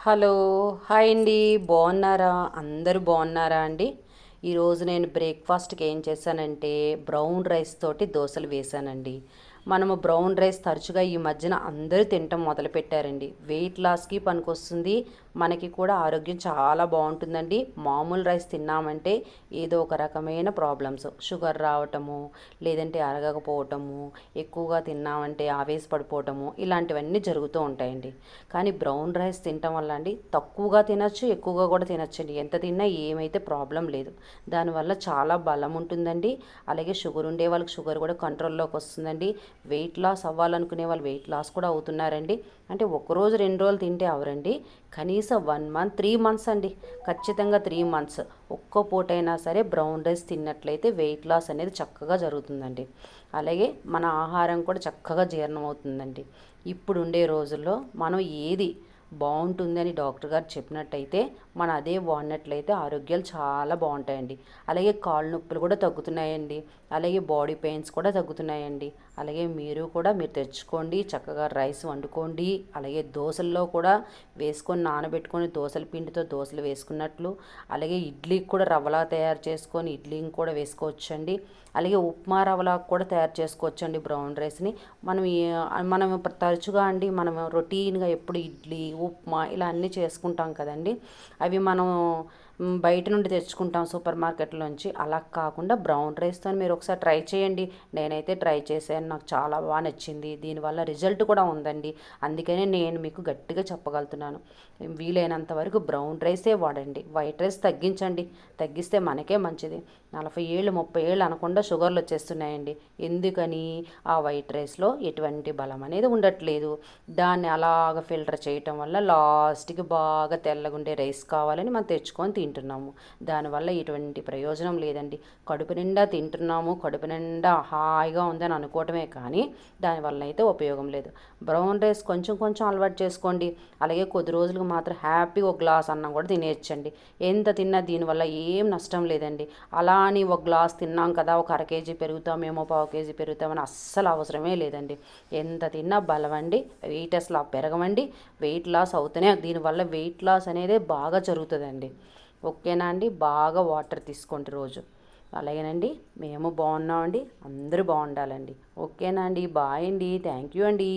Hello, hi అండి. బాగున్నారా? అందరూ బాగున్నారా అండి? ఈరోజు నేను బ్రేక్ఫాస్ట్కి ఏం చేశానంటే బ్రౌన్ రైస్ తోటి దోశలు వేశానండి. మనము బ్రౌన్ రైస్ తరచుగా ఈ మధ్యన అందరూ తినటం మొదలుపెట్టారండి. వెయిట్ లాస్కి పనికొస్తుంది, మనకి కూడా ఆరోగ్యం చాలా బాగుంటుందండి. మామూలు రైస్ తిన్నామంటే ఏదో ఒక రకమైన ప్రాబ్లమ్స్, షుగర్ రావటము, లేదంటే అరగకపోవటము, ఎక్కువగా తిన్నామంటే ఆవేశపడిపోవటము, ఇలాంటివన్నీ జరుగుతూ ఉంటాయండి. కానీ బ్రౌన్ రైస్ తినటం వల్ల అండి తక్కువగా తినచ్చు, ఎక్కువగా కూడా తినచ్చండి. ఎంత తిన్నా ఏమైతే ప్రాబ్లం లేదు. దానివల్ల చాలా బలం ఉంటుందండి. అలాగే షుగర్ ఉండే వాళ్ళకి షుగర్ కూడా కంట్రోల్లోకి వస్తుందండి. వెయిట్ లాస్ అవ్వాలనుకునే వాళ్ళు వెయిట్ లాస్ కూడా అవుతున్నారండి. అంటే ఒకరోజు 2 రోజులు తింటే అవరండి, కనీసం 1 మంత్ 3 మంత్స్ అండి, ఖచ్చితంగా 3 మంత్స్ ఒక్క పూటైనా సరే బ్రౌన్ రైస్ తిన్నట్లయితే వెయిట్ లాస్ అనేది చక్కగా జరుగుతుందండి. అలాగే మన ఆహారం కూడా చక్కగా జీర్ణం అవుతుందండి. ఇప్పుడు ఉండే రోజుల్లో మనం ఏది బాగుంటుందని డాక్టర్ గారు చెప్పినట్టయితే మనం అదే వాడినట్లయితే ఆరోగ్యాలు చాలా బాగుంటాయండి. అలాగే కాళ్ళు నొప్పులు కూడా తగ్గుతున్నాయండి. అలాగే బాడీ పెయిన్స్ కూడా తగ్గుతున్నాయండి. అలాగే మీరు తెచ్చుకోండి, చక్కగా రైస్ వండుకోండి. అలాగే దోశల్లో కూడా వేసుకొని నానబెట్టుకొని దోశల పిండితో దోశలు వేసుకున్నట్లు, అలాగే ఇడ్లీకి కూడా రవ్వలా తయారు చేసుకొని ఇడ్లీని కూడా వేసుకోవచ్చండి. అలాగే ఉప్మా రవ్వలా కూడా తయారు చేసుకోవచ్చండి బ్రౌన్ రైస్ని. మనం తరచుగా అండి మనం రొటీన్గా ఎప్పుడు ఇడ్లీ, ఉప్మా ఇలా అన్నీ చేసుకుంటాం కదండి. అవి మనం బయట నుండి తెచ్చుకుంటాం సూపర్ మార్కెట్లోంచి. అలా కాకుండా బ్రౌన్ రైస్తో మీరు ఒకసారి ట్రై చేయండి. నేనైతే ట్రై చేశాను, నాకు చాలా బాగా నచ్చింది. దీనివల్ల రిజల్ట్ కూడా ఉందండి. అందుకనే నేను మీకు గట్టిగా చెప్పగలుగుతున్నాను, వీలైనంత వరకు బ్రౌన్ రైసే వాడండి. వైట్ రైస్ తగ్గించండి, తగ్గిస్తే మనకే మంచిది. 40 ఏళ్ళు 30 ఏళ్ళు అనకుండా షుగర్లు వచ్చేస్తున్నాయండి. ఎందుకని? ఆ వైట్ రైస్లో ఎటువంటి బలం అనేది ఉండట్లేదు. దాన్ని అలాగ ఫిల్టర్ చేయటం వల్ల లాస్ట్కి బాగా తెల్లగుండే రైస్ కావాలని మనం తెచ్చుకొని తింటున్నాము. దానివల్ల ఎటువంటి ప్రయోజనం లేదండి. కడుపు నిండా తింటున్నాము, కడుపు నిండా హాయిగా ఉందని అనుకోవటమే కానీ దానివల్ల అయితే ఉపయోగం లేదు. బ్రౌన్ రైస్ కొంచెం కొంచెం అలవాటు చేసుకోండి. అలాగే కొద్ది రోజులకు మాత్రం హ్యాపీగా ఒక గ్లాస్ అన్నం కూడా తినేయచ్చండి. ఎంత తిన్నా దీనివల్ల ఏం నష్టం లేదండి. అలా అని ఒక గ్లాస్ తిన్నాం కదా ఒక అర కేజీ పెరుగుతామేమో, పావు కేజీ పెరుగుతామని అస్సలు అవసరమే లేదండి. ఎంత తిన్నా బలమండి, వెయిట్ అసలు పెరగమండి, వెయిట్ లాస్ అవుతూనే. దీనివల్ల వెయిట్ లాస్ అనేది బాగా జరుగుతుందండి. ఓకేనా అండి? బాగా వాటర్ తీసుకోండి రోజు. అలాగేనండి, మేము బాగున్నామండి, అందరూ బాగుండాలండి. ఓకేనా అండి? బాయ్ అండి, థ్యాంక్ యూ అండి.